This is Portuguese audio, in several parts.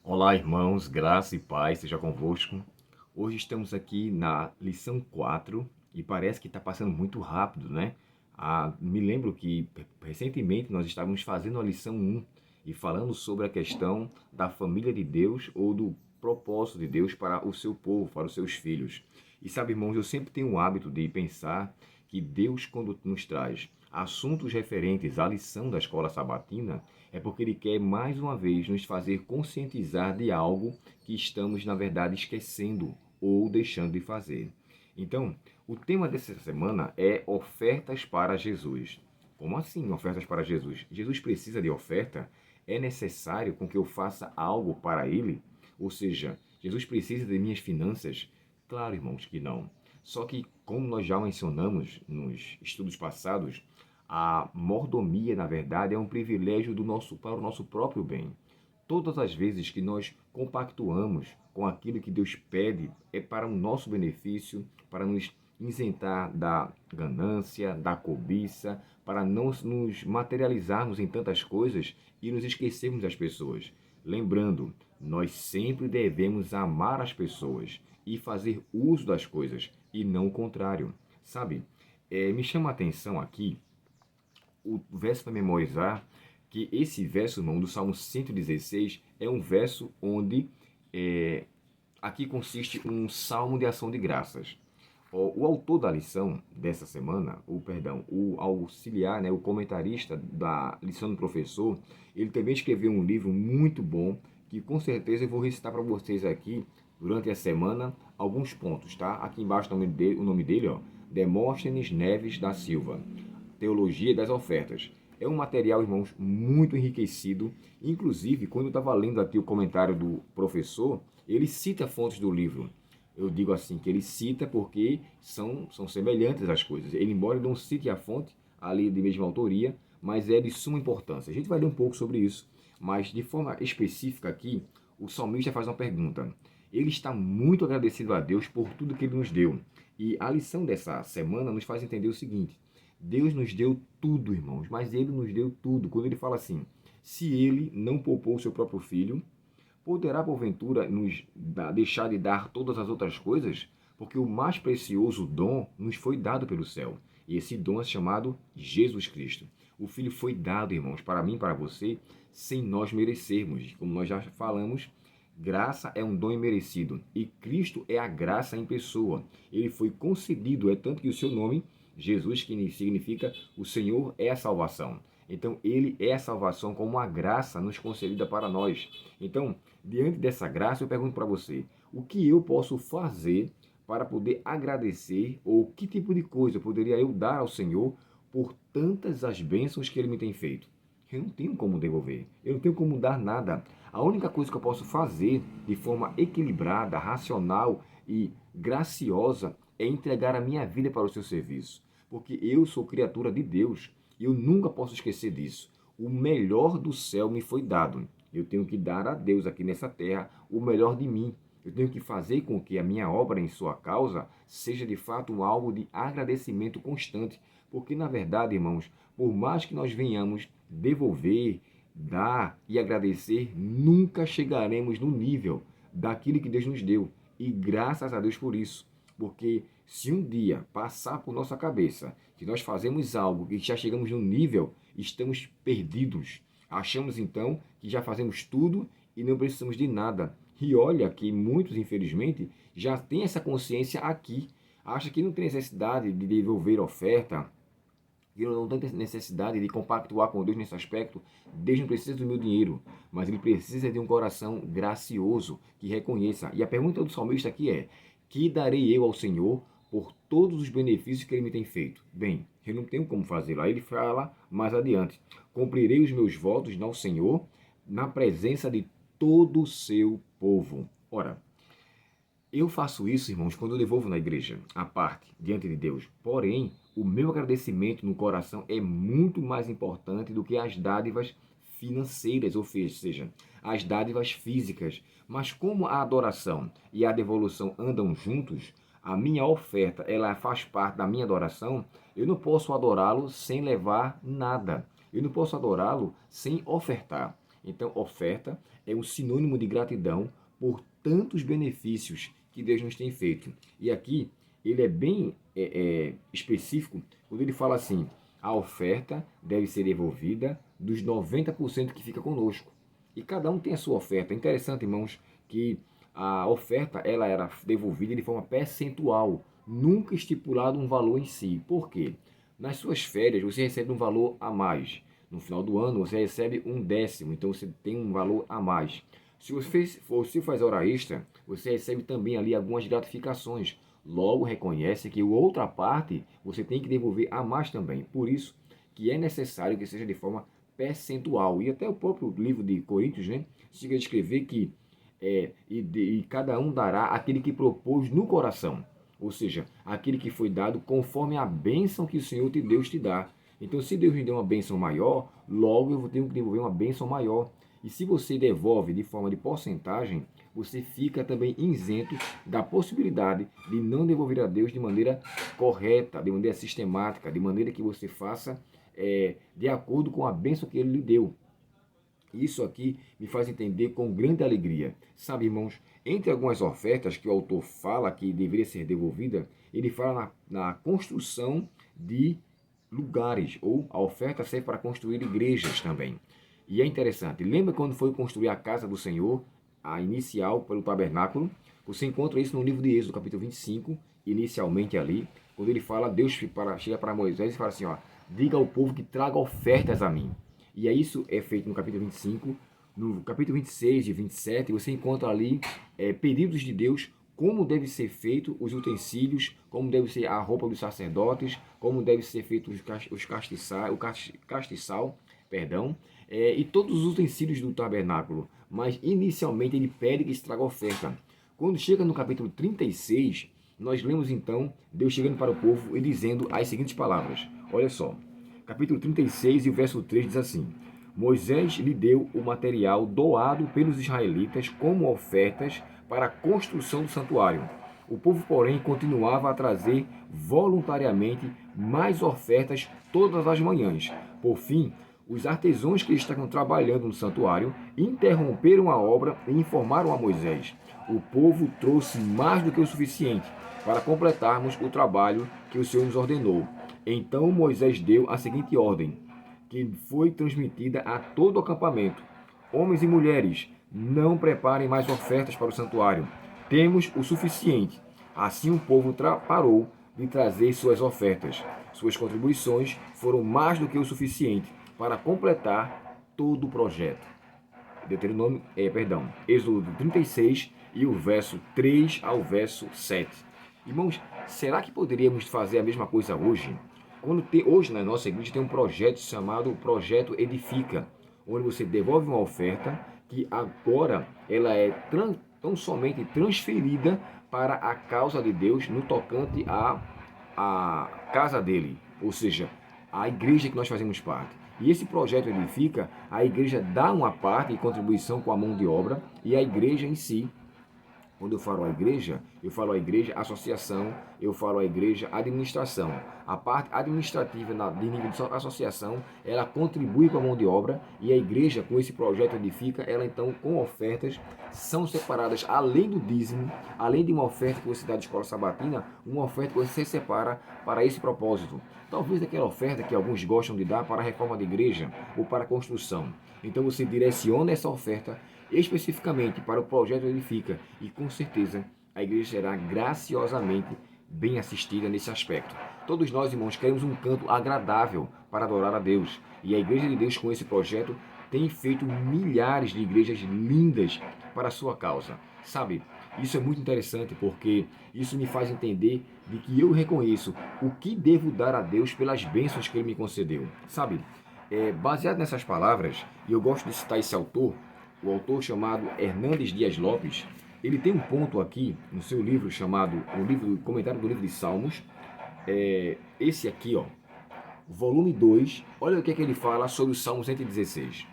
Olá, irmãos, graça e paz seja convosco. Hoje estamos aqui na lição 4 e parece que está passando muito rápido, né? Me lembro que recentemente nós estávamos fazendo a lição 1 e falando sobre a questão da família de Deus ou do propósito de Deus para o seu povo, para os seus filhos. E sabe, irmãos, eu sempre tenho o hábito de pensar que Deus, quando nos traz assuntos referentes à lição da escola sabatina, é porque Ele quer mais uma vez nos fazer conscientizar de algo que estamos, na verdade, esquecendo ou deixando de fazer. Então, o tema dessa semana é ofertas para Jesus. Como assim ofertas para Jesus? Jesus precisa de oferta? É necessário com que eu faça algo para Ele? Ou seja, Jesus precisa de minhas finanças? Claro, irmãos, que não. Só que, como nós já mencionamos nos estudos passados, a mordomia, na verdade, é um privilégio para o nosso próprio bem. Todas as vezes que nós compactuamos com aquilo que Deus pede, é para o nosso benefício, para nos isentar da ganância, da cobiça, para não nos materializarmos em tantas coisas e nos esquecermos das pessoas. Lembrando, nós sempre devemos amar as pessoas e fazer uso das coisas, e não o contrário. Sabe, me chama a atenção aqui o verso para memorizar, que esse verso, irmão, do Salmo 116, é um verso onde aqui consiste um salmo de ação de graças. O autor da lição dessa semana, o auxiliar, né, o comentarista da lição do professor, ele também escreveu um livro muito bom, que com certeza eu vou recitar para vocês aqui, durante a semana, alguns pontos, tá? Aqui embaixo o nome dele, ó, Demóstenes Neves da Silva. Teologia das Ofertas. É um material, irmãos, muito enriquecido. Inclusive, quando eu estava lendo aqui o comentário do professor, ele cita fontes do livro. Eu digo assim, que ele cita porque são semelhantes as coisas. Ele, embora não cite a fonte ali de mesma autoria, mas é de suma importância. A gente vai ler um pouco sobre isso, mas de forma específica aqui, o salmista faz uma pergunta. Ele está muito agradecido a Deus por tudo que ele nos deu. E a lição dessa semana nos faz entender o seguinte: Deus nos deu tudo, irmãos, mas Ele nos deu tudo. Quando Ele fala assim, se Ele não poupou o seu próprio Filho, poderá porventura deixar de dar todas as outras coisas? Porque o mais precioso dom nos foi dado pelo céu. E esse dom é chamado Jesus Cristo. O Filho foi dado, irmãos, para mim e para você, sem nós merecermos. Como nós já falamos, graça é um dom imerecido. E Cristo é a graça em pessoa. Ele foi concedido, é tanto que o seu nome, Jesus, que significa o Senhor é a salvação. Então, Ele é a salvação como uma graça nos concedida para nós. Então, diante dessa graça, eu pergunto para você, o que eu posso fazer para poder agradecer, ou que tipo de coisa poderia eu dar ao Senhor por tantas as bênçãos que Ele me tem feito? Eu não tenho como devolver, eu não tenho como dar nada. A única coisa que eu posso fazer de forma equilibrada, racional e graciosa é entregar a minha vida para o seu serviço. Porque eu sou criatura de Deus e eu nunca posso esquecer disso. O melhor do céu me foi dado. Eu tenho que dar a Deus aqui nessa terra o melhor de mim. Eu tenho que fazer com que a minha obra em sua causa seja de fato um alvo de agradecimento constante. Porque, na verdade, irmãos, por mais que nós venhamos devolver, dar e agradecer, nunca chegaremos no nível daquilo que Deus nos deu. E graças a Deus por isso. Porque se um dia passar por nossa cabeça que nós fazemos algo e já chegamos num nível, estamos perdidos. Achamos então que já fazemos tudo e não precisamos de nada. E olha que muitos, infelizmente, já têm essa consciência aqui. Acha que não tem necessidade de devolver oferta, que não tem necessidade de compactuar com Deus nesse aspecto. Deus não precisa do meu dinheiro, mas Ele precisa de um coração gracioso, que reconheça. E a pergunta do salmista aqui é, que darei eu ao Senhor por todos os benefícios que Ele me tem feito? Bem, eu não tenho como fazê-lo. Aí ele fala mais adiante, cumprirei os meus votos ao Senhor na presença de todo o seu povo. Ora, eu faço isso, irmãos, quando eu devolvo na igreja, a parte, diante de Deus. Porém, o meu agradecimento no coração é muito mais importante do que as dádivas financeiras, ou seja, as dádivas físicas. Mas como a adoração e a devolução andam juntos, a minha oferta, ela faz parte da minha adoração, eu não posso adorá-lo sem levar nada. Eu não posso adorá-lo sem ofertar. Então, oferta é um sinônimo de gratidão por tantos benefícios que Deus nos tem feito. E aqui ele é bem específico quando ele fala assim: a oferta deve ser devolvida dos 90% que fica conosco. E cada um tem a sua oferta. É interessante, irmãos, que a oferta ela era devolvida de forma percentual, nunca estipulado um valor em si. Por quê? Nas suas férias você recebe um valor a mais. No final do ano você recebe um décimo, então você tem um valor a mais. Se você faz hora extra, você recebe também ali algumas gratificações. Logo reconhece que outra parte você tem que devolver a mais também. Por isso que é necessário que seja de forma percentual. E até o próprio livro de Coríntios, né, chega a escrever que e cada um dará aquele que propôs no coração. Ou seja, aquele que foi dado conforme a bênção que o Senhor Deus te dá. Então, se Deus me deu uma bênção maior, logo eu vou ter que devolver uma bênção maior. E se você devolve de forma de porcentagem, você fica também isento da possibilidade de não devolver a Deus de maneira correta, de maneira sistemática, de maneira que você faça de acordo com a bênção que Ele lhe deu. Isso aqui me faz entender com grande alegria. Sabe, irmãos, entre algumas ofertas que o autor fala que deveria ser devolvida, ele fala na construção de lugares, ou a oferta serve para construir igrejas também. E é interessante, lembra quando foi construir a casa do Senhor, a inicial pelo tabernáculo? Você encontra isso no livro de Êxodo, capítulo 25, inicialmente ali, quando ele fala, Deus chega para Moisés e fala assim, ó, diga ao povo que traga ofertas a mim. E isso é feito no capítulo 25, no capítulo 26 e 27, você encontra ali pedidos de Deus, como deve ser feito os utensílios, como deve ser a roupa dos sacerdotes, como deve ser feito o castiçal, e todos os utensílios do tabernáculo. Mas inicialmente ele pede que se traga oferta. Quando chega no capítulo 36, nós lemos então Deus chegando para o povo e dizendo as seguintes palavras. Olha só, capítulo 36 e o verso 3 diz assim: Moisés lhe deu o material doado pelos israelitas como ofertas para a construção do santuário. O povo, porém, continuava a trazer voluntariamente mais ofertas todas as manhãs. Por fim, os artesãos que estavam trabalhando no santuário interromperam a obra e informaram a Moisés: o povo trouxe mais do que o suficiente para completarmos o trabalho que o Senhor nos ordenou. Então Moisés deu a seguinte ordem, que foi transmitida a todo o acampamento: homens e mulheres, não preparem mais ofertas para o santuário. Temos o suficiente. Assim o povo parou de trazer suas ofertas. Suas contribuições foram mais do que o suficiente para completar todo o projeto. Êxodo 36 e o verso 3 ao verso 7. Irmãos, será que poderíamos fazer a mesma coisa hoje? Hoje na nossa igreja tem um projeto chamado Projeto Edifica, onde você devolve uma oferta que agora ela é tão somente transferida para a causa de Deus no tocante à casa dele, ou seja, a igreja que nós fazemos parte. E esse projeto Edifica, a igreja dá uma parte de contribuição com a mão de obra e a igreja em si. Quando eu falo a igreja associação, eu falo a igreja administração. A parte administrativa de nível de associação, ela contribui com a mão de obra e a igreja, com esse projeto Edifica, ela então, com ofertas, são separadas, além do dízimo, além de uma oferta que você dá de escola sabatina, uma oferta que você separa para esse propósito. Talvez aquela oferta que alguns gostam de dar para a reforma da igreja ou para a construção. Então você direciona essa oferta especificamente para o projeto Edifica e com certeza a igreja será graciosamente bem assistida nesse aspecto. Todos nós, irmãos, queremos um canto agradável para adorar a Deus e a Igreja de Deus com esse projeto tem feito milhares de igrejas lindas para a sua causa. Sabe, isso é muito interessante porque isso me faz entender de que eu reconheço o que devo dar a Deus pelas bênçãos que Ele me concedeu. Sabe, baseado nessas palavras, e eu gosto de citar esse autor, o autor chamado Hernandes Dias Lopes, ele tem um ponto aqui no seu livro chamado, comentário do livro de Salmos, esse aqui, ó, volume 2, olha o que ele fala sobre o Salmo 116.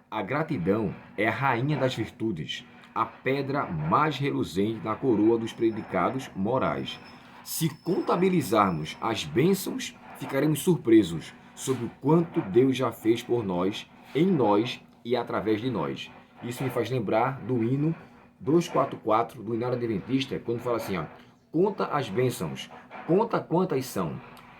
A gratidão é a rainha das virtudes, a pedra mais reluzente na coroa dos predicados morais. Se contabilizarmos as bênçãos, ficaremos surpresos sobre o quanto Deus já fez por nós, em nós e através de nós. Isso me faz lembrar do hino 244 do Inário Adventista, quando fala assim, ó, conta as bênçãos, conta quantas são,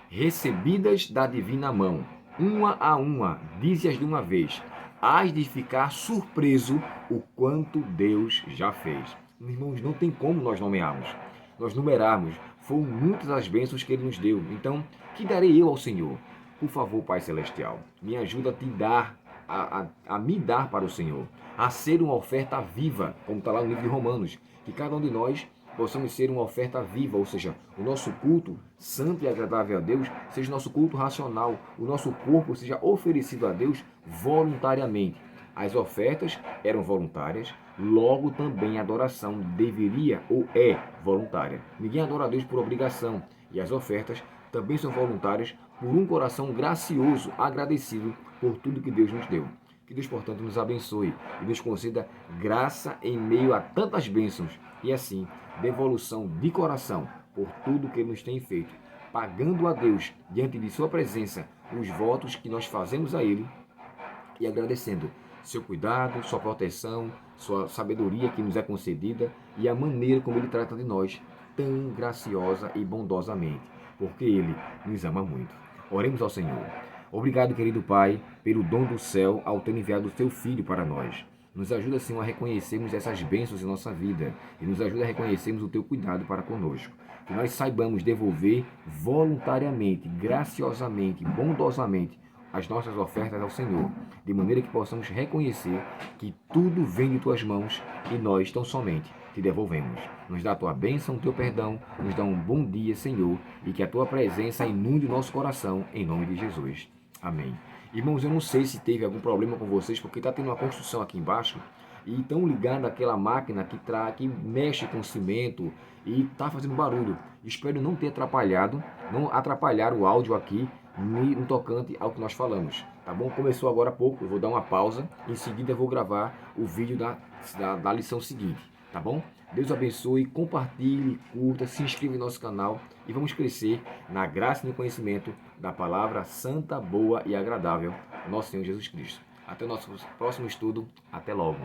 recebidas da divina mão, uma a uma, dize-as de uma vez, hás de ficar surpreso o quanto Deus já fez. Irmãos, não tem como nós nomearmos, nós numerarmos, foram muitas as bênçãos que Ele nos deu. Então, que darei eu ao Senhor? Por favor, Pai Celestial, me ajuda a te dar, a me dar para o Senhor, a ser uma oferta viva, como está lá no livro de Romanos, que cada um de nós possamos ser uma oferta viva, ou seja, o nosso culto santo e agradável a Deus seja o nosso culto racional, o nosso corpo seja oferecido a Deus voluntariamente. As ofertas eram voluntárias, logo também a adoração deveria ou é voluntária. Ninguém adora a Deus por obrigação, e as ofertas também são voluntárias por um coração gracioso, agradecido por tudo que Deus nos deu. Que Deus, portanto, nos abençoe e nos conceda graça em meio a tantas bênçãos e, assim, devolução de coração por tudo que Ele nos tem feito, pagando a Deus, diante de Sua presença, os votos que nós fazemos a Ele e agradecendo seu cuidado, sua proteção, sua sabedoria que nos é concedida e a maneira como Ele trata de nós tão graciosa e bondosamente, porque Ele nos ama muito. Oremos ao Senhor. Obrigado, querido Pai, pelo dom do céu ao ter enviado o Teu Filho para nós. Nos ajuda, Senhor, a reconhecermos essas bênçãos em nossa vida e nos ajuda a reconhecermos o Teu cuidado para conosco. Que nós saibamos devolver voluntariamente, graciosamente, bondosamente as nossas ofertas ao Senhor, de maneira que possamos reconhecer que tudo vem de Tuas mãos e nós tão somente te devolvemos. Nos dá a Tua bênção, o Teu perdão, nos dá um bom dia, Senhor, e que a Tua presença inunde o nosso coração, em nome de Jesus. Amém. Irmãos, eu não sei se teve algum problema com vocês, porque está tendo uma construção aqui embaixo e estão ligando aquela máquina que mexe com cimento e está fazendo barulho. Espero não ter atrapalhado, não atrapalhar o áudio aqui no tocante ao que nós falamos. Tá bom? Começou agora há pouco, eu vou dar uma pausa, em seguida eu vou gravar o vídeo da lição seguinte. Tá bom? Deus abençoe, compartilhe, curta, se inscreva em nosso canal e vamos crescer na graça e no conhecimento da palavra santa, boa e agradável, nosso Senhor Jesus Cristo. Até o nosso próximo estudo. Até logo.